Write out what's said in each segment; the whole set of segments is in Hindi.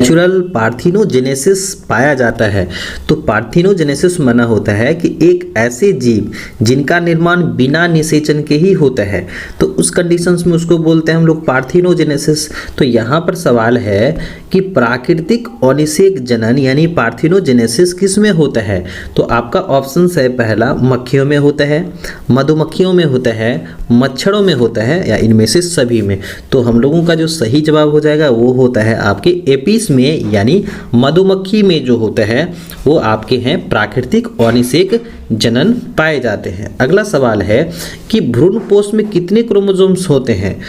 नेचुरल पार्थिनोजेनेसिस पाया जाता है। तो पार्थिनोजेनेसिस माना होता है कि एक ऐसे जीव जिनका निर्माण बिना निषेचन के ही होता है, तो उस कंडीशंस में उसको बोलते हैं हम लोग पार्थिनोजेनेसिस। तो यहाँ पर सवाल है कि प्राकृतिक अनिषेक जनन यानी पार्थिनोजेनेसिस किस में होता है? तो आपका ऑप्शन है पहला, मक्खियों में होता है, मधुमक्खियों में होता है, मच्छरों में होता है, या इनमें से सभी में। तो हम लोगों का जो सही जवाब हो जाएगा वो होता है आपके एपिस में, यानी मधुमक्खी में जो होता है वो आपके हैं प्राकृतिक अनिषेक जनन पाए जाते हैं। अगला सवाल है कि भ्रूणपोष में कितने क्रोमोसोम्स होते हैं?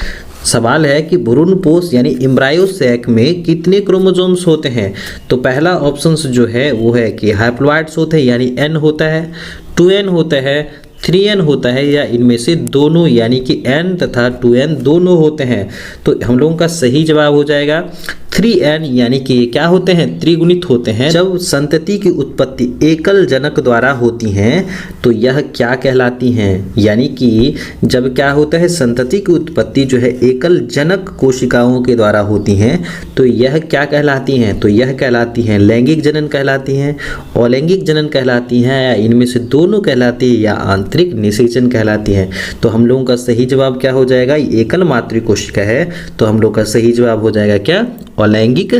सवाल है कि भ्रूणपोष यानी एम्ब्रायोसैक में कितने क्रोमोसोम्स होते हैं? तो पहला ऑप्शन जो है वो है कि हैप्लॉइड्स होते हैं यानी n होता है, 2n होता है, 3n होता है, या इनमें से दोनों यानी कि n तथा 2n दोनों होते हैं। तो हम लोगों का सही जवाब हो जाएगा 3n, यानी कि क्या होते हैं? त्रिगुणित होते हैं। जब संतति की उत्पत्ति एकल जनक द्वारा होती हैं तो यह क्या कहलाती हैं? यानी कि जब क्या होता है, संतति की उत्पत्ति जो है एकल जनक कोशिकाओं के द्वारा होती हैं तो यह क्या कहलाती हैं? तो यह कहलाती हैं लैंगिक जनन कहलाती हैं, अलैंगिक जनन कहलाती हैं, या इनमें से दोनों कहलाती है, या आंतरिक निषेचन कहलाती हैं। तो हम लोगों का सही जवाब क्या हो जाएगा? एकल मातृ कोशिका है, तो हम लोग का सही जवाब हो जाएगा क्या? अलैंगिक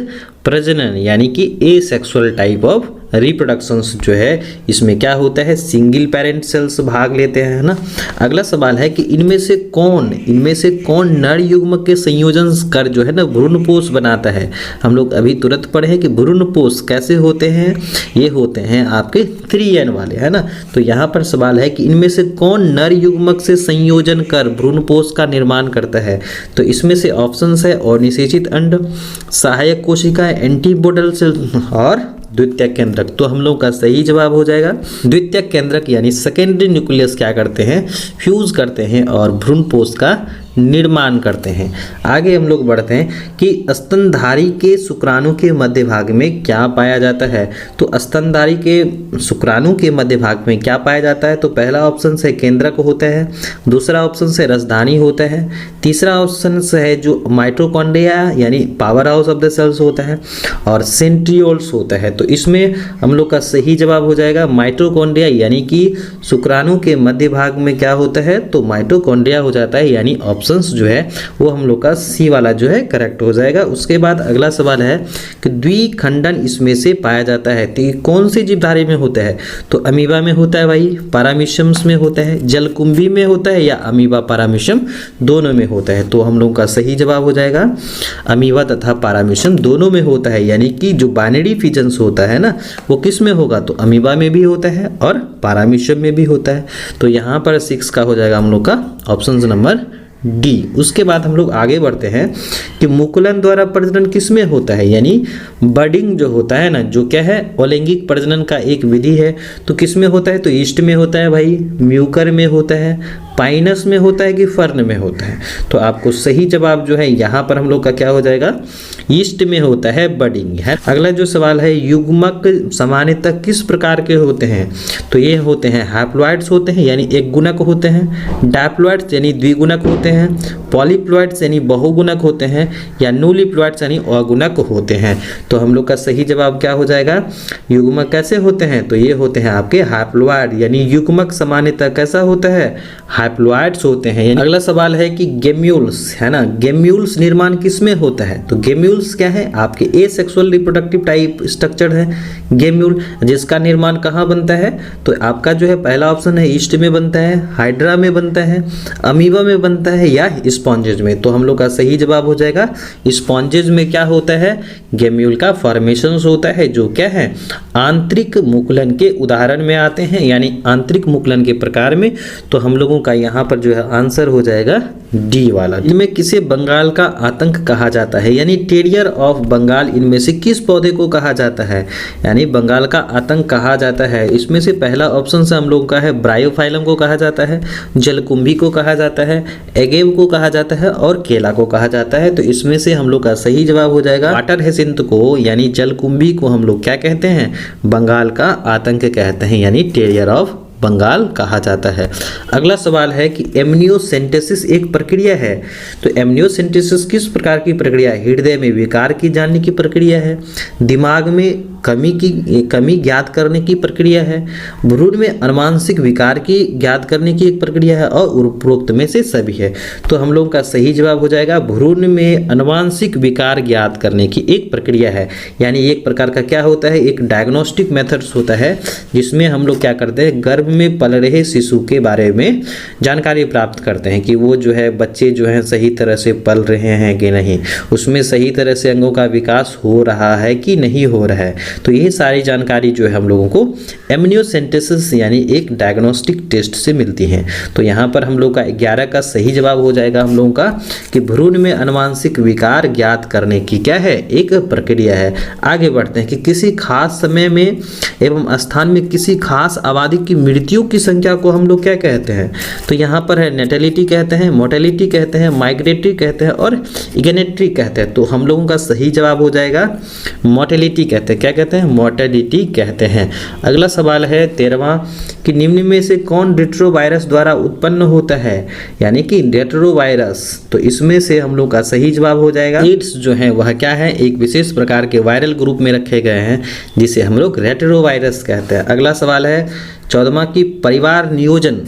प्रजनन, यानी कि एसेक्सुअल टाइप ऑफ रिप्रोडक्शंस जो है इसमें क्या होता है, सिंगल पेरेंट सेल्स भाग लेते हैं, है ना। अगला सवाल है कि इनमें से कौन नर युग्मक के संयोजन कर जो है ना भ्रूणपोष बनाता है? हम लोग अभी तुरंत पढ़े हैं कि भ्रूणपोष कैसे होते हैं, ये होते हैं आपके 3n वाले, है ना। तो यहाँ पर सवाल है कि इनमें से कौन नर युग्मक से संयोजन कर भ्रूणपोष का निर्माण करता है? तो इसमें से ऑप्शन है अनिषेचित अंड, सहायक कोशिका, एंटीबोडल सेल और द्वितीयक केंद्रक। तो हम लोग का सही जवाब हो जाएगा द्वितीयक केंद्रक, यानी सेकेंडरी न्यूक्लियस क्या करते हैं, फ्यूज करते हैं और भ्रूणपोष का निर्माण करते हैं। आगे हम लोग बढ़ते हैं कि स्तनधारी के शुक्राणु के मध्य भाग में क्या पाया जाता है? तो स्तनधारी के शुक्राणु के मध्य भाग में क्या पाया जाता है? तो पहला ऑप्शन से केंद्रक होता है, दूसरा ऑप्शन से रसधानी होता है, तीसरा ऑप्शन से है जो माइटोकॉन्ड्रिया यानी powerhouse of the cells होता है, और सेंट्रियोल्स होता है। तो इसमें हम लोग का सही जवाब हो जाएगा माइटोकॉन्ड्रिया, यानी कि शुक्राणु के मध्य भाग में क्या होता है, तो माइटोकॉन्ड्रिया हो जाता है, यानी ऑप्शंस जो है वो हम लोग का सी वाला जो है करेक्ट हो जाएगा। उसके बाद अगला सवाल है कि द्विखंडन इसमें से पाया जाता है, तो कौन सी जीवधारी में होता है? तो अमीबा में होता है भाई, पैरामीशियम्स में होता है, जलकुंभी में होता है, या अमीबा पैरामीशियम दोनों में होता है? तो हम लोग का सही जवाब हो जाएगा अमीबा तथा पैरामीशियम दोनों में होता है, यानी कि जो बाइनरी फिजन्स होता है ना वो किस में होगा? तो अमीबा में भी होता है और पैरामीशियम में भी होता है। तो यहाँ पर 6 का हो जाएगा हम लोग का ऑप्शन नंबर डी। उसके बाद हम लोग आगे बढ़ते हैं कि मुकुलन द्वारा प्रजनन किस में होता है, यानी बडिंग जो होता है ना, जो क्या है अलैंगिक प्रजनन का एक विधि है, तो किस में होता है? तो ईस्ट में होता है भाई, म्यूकर में होता है, पाइनस में होता है कि फर्न में होता है? तो आपको सही जवाब जो है यहाँ पर हम लोग का क्या हो जाएगा, ईस्ट में होता है बडिंग है। अगला जो सवाल है युग्मक सामान्यतः किस प्रकार के होते हैं? तो ये होते हैं हैप्लॉइड्स होते हैं यानी एक गुणक होते हैं, डायप्लॉइड्स यानी द्विगुणक होते हैं, पॉलीप्लॉइड्स यानी बहुगुणक होते हैं, या न्यूलीप्लॉइड्स यानी अगुणक होते हैं। तो हम लोग का सही जवाब क्या हो जाएगा, युग्मक कैसे होते हैं? तो ये होते हैं आपके हैप्लॉइड, यानी युग्मक सामान्यतः कैसा होता है, हैप्लॉइड्स होते हैं। अगला सवाल है कि गेम्यूल्स है ना, गेम्यूल्स निर्माण किस में होता है? तो गेम्यूल्स क्या है, आपके एसेक्सुअल रिप्रोडक्टिव टाइप स्ट्रक्चर है गेम्यूल, जिसका निर्माण कहाँ बनता है? तो आपका जो है पहला ऑप्शन है ईस्ट में बनता है, हाइड्रा में बनता है, अमीबा में बनता है, या स्पॉन्जेज में। तो हम लोग का सही जवाब हो जाएगा स्पॉन्जेज में क्या होता है, गेम्यूल का फॉर्मेशन होता है, जो क्या है आंतरिक मुकुलन के उदाहरण में आते हैं, यानी आंतरिक मुकुलन के प्रकार में। तो हम लोगों का यहाँ पर जो है आंसर हो जाएगा डी वाला। इनमें किसे बंगाल का आतंक कहा जाता है, यानी टेरियर ऑफ बंगाल इनमें से किस पौधे को कहा जाता है, यानी बंगाल का आतंक कहा जाता है? इसमें से पहला ऑप्शन से हम लोगों का है ब्रायोफाइलम को कहा जाता है, जलकुंभी को कहा जाता है, एगेव को कहा जाता है और केला को कहा जाता है। तो इसमें से हम लोग का सही जवाब हो जाएगा वाटर हेसिंथ को, यानी जलकुंभी को हम लोग क्या कहते हैं, बंगाल का आतंक कहते हैं, यानी टेरियर ऑफ बंगाल कहा जाता है। अगला सवाल है कि एमनियोसेंटेसिस एक प्रक्रिया है। तो एमनियोसेंटेसिस किस प्रकार की प्रक्रिया है? हृदय में विकार की जानने की प्रक्रिया है, दिमाग में कमी ज्ञात करने की प्रक्रिया है, भ्रूण में अनुवांशिक विकार की ज्ञात करने की एक प्रक्रिया है, और उपरोक्त में से सभी है। तो हम लोगों का सही जवाब हो जाएगा भ्रूण में अनुवांशिक विकार ज्ञात करने की एक प्रक्रिया है। यानी एक प्रकार का क्या होता है, एक डायग्नोस्टिक मेथड्स होता है जिसमें हम लोग क्या करते हैं, गर्भ में पल रहे शिशु के बारे में जानकारी प्राप्त करते हैं कि वो जो है बच्चे जो हैं सही तरह से पल रहे हैं कि नहीं, उसमें सही तरह से अंगों का विकास हो रहा है कि नहीं हो रहा है। तो यही सारी जानकारी जो है हम लोगों को एमनियोसेंटेसिस यानी एक डायग्नोस्टिक टेस्ट से मिलती है। तो यहाँ पर हम लोग का 11 का सही जवाब हो जाएगा हम लोगों का कि भ्रूण में अनुवांशिक विकार ज्ञात करने की क्या है, एक प्रक्रिया है। आगे बढ़ते हैं कि किसी खास समय में एवं स्थान में किसी खास आबादी की मृत्यु की संख्या को हम लोग क्या कहते हैं? तो यहाँ पर है नेटेलिटी कहते हैं, मोर्टेलिटी कहते हैं, माइग्रेटरी कहते हैं और इगेनेट्री कहते हैं। तो हम लोगों का सही जवाब हो जाएगा मोर्टेलिटी कहते हैं। क्या कहते हैं? मोर्टेलिटी कहते हैं। अगला सवाल है 13वां कि निम्न में से कौन रेट्रोवायरस द्वारा उत्पन्न होता है, यानी कि रेट्रोवायरस। तो इसमें से हम लोग का सही जवाब हो जाएगा एड्स जो है वह क्या है, एक विशेष प्रकार के वायरल ग्रुप में रखे गए हैं जिसे हम लोग रेट्रोवायरस कहते हैं। अगला सवाल है 14वां की परिवार नियोजन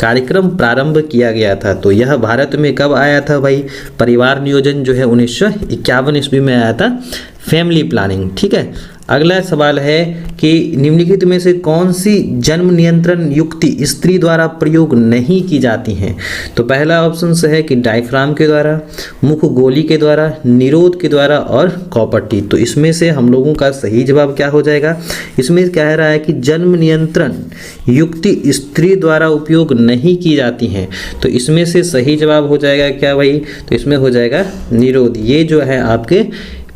कार्यक्रम प्रारंभ किया गया था। तो यह भारत में कब आया था भाई? परिवार नियोजन जो है 1951 ईस्वी में आया था, फैमिली प्लानिंग। ठीक है। अगला सवाल है कि निम्नलिखित में से कौन सी जन्म नियंत्रण युक्ति स्त्री द्वारा प्रयोग नहीं की जाती हैं? तो पहला ऑप्शन से है कि डायफ्राम के द्वारा, मुख गोली के द्वारा, निरोध के द्वारा और कॉपर्टी। तो इसमें से हम लोगों का सही जवाब क्या हो जाएगा? इसमें कह रहा है कि जन्म नियंत्रण युक्ति स्त्री द्वारा उपयोग नहीं की जाती हैं। तो इसमें से सही जवाब हो जाएगा क्या भाई? तो इसमें हो जाएगा निरोध। ये जो है आपके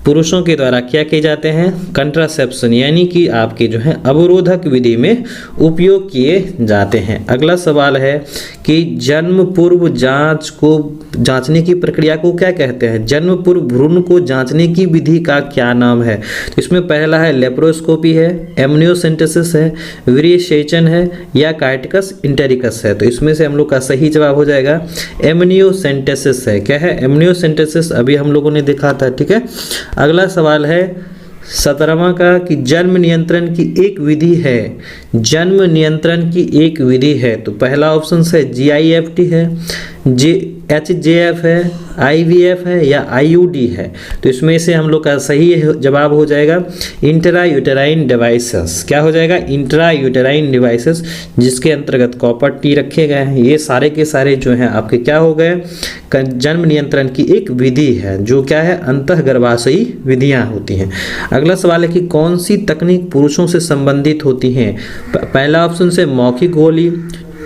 पुरुषों के द्वारा क्या किए जाते हैं? कंट्रासेप्शन यानी कि आपके जो है अवरोधक विधि में उपयोग किए जाते हैं। अगला सवाल है कि जन्म पूर्व जांचने की प्रक्रिया को क्या कहते हैं? जन्म पूर्व भ्रूण को जांचने की विधि का क्या नाम है? तो इसमें पहला है लेप्रोस्कोपी है, एमनियोसेंटेसिस है, वीर्यसेचन है या काइटिकस इंटेरिकस है। तो इसमें से हम लोग का सही जवाब हो जाएगा एमनियोसेंटेसिस है। क्या है? एमनियोसेंटेसिस अभी हम लोगों ने देखा था। ठीक है। अगला सवाल है 17वां का कि जन्म नियंत्रण की एक विधि है, जन्म नियंत्रण की एक विधि है। तो पहला ऑप्शन है GIFT है, HJF है, IVF है या IUD है। तो इसमें से हम लोग का सही जवाब हो जाएगा इंट्रायूटेराइन डिवाइसेस। क्या हो जाएगा? इंट्रायूटेराइन डिवाइसेस, जिसके अंतर्गत कॉपर टी रखे गए हैं। ये सारे के सारे जो हैं आपके क्या हो गए? जन्म नियंत्रण की एक विधि है जो क्या है? अंतःगर्भाशयी विधियां होती हैं। अगला सवाल है कि कौन सी तकनीक पुरुषों से संबंधित होती हैं? पहला ऑप्शन से मौखिक गोली,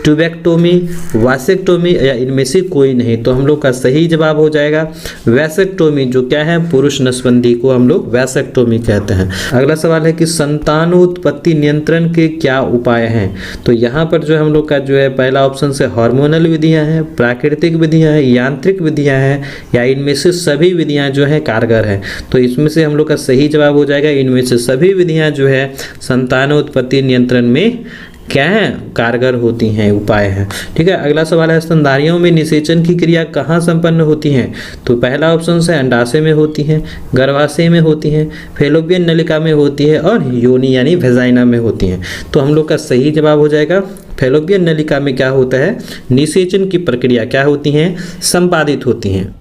ट्यूबेक्टोमी, वासेक्टोमी या इनमें से कोई नहीं। तो हम लोग का सही जवाब हो जाएगा वैसेक्टोमी, जो क्या है? पुरुष नसबंदी को हम लोग वैसेक्टोमी कहते हैं। अगला सवाल है कि संतानोत्पत्ति नियंत्रण के क्या उपाय हैं? तो यहाँ पर जो हम लोग का जो है पहला ऑप्शन से हार्मोनल विधियां हैं, प्राकृतिक विधियां हैं, यांत्रिक विधियां हैं या इनमें से सभी विधियां जो है कारगर हैं। तो इसमें से हम लोग का सही जवाब हो जाएगा इनमें से सभी विधियां जो है संतानोत्पत्ति नियंत्रण में क्या है? कारगर होती हैं, उपाय हैं। ठीक है। अगला सवाल है स्तनधारियों में निषेचन की क्रिया कहाँ संपन्न होती हैं? तो पहला ऑप्शन है अंडाशय में होती है, गर्भाशय में होती है, फेलोपियन नलिका में होती है और योनि यानी वेजाइना में होती हैं। तो हम लोग का सही जवाब हो जाएगा फेलोपियन नलिका में क्या होता है? निषेचन की प्रक्रिया क्या होती है? संपादित होती हैं।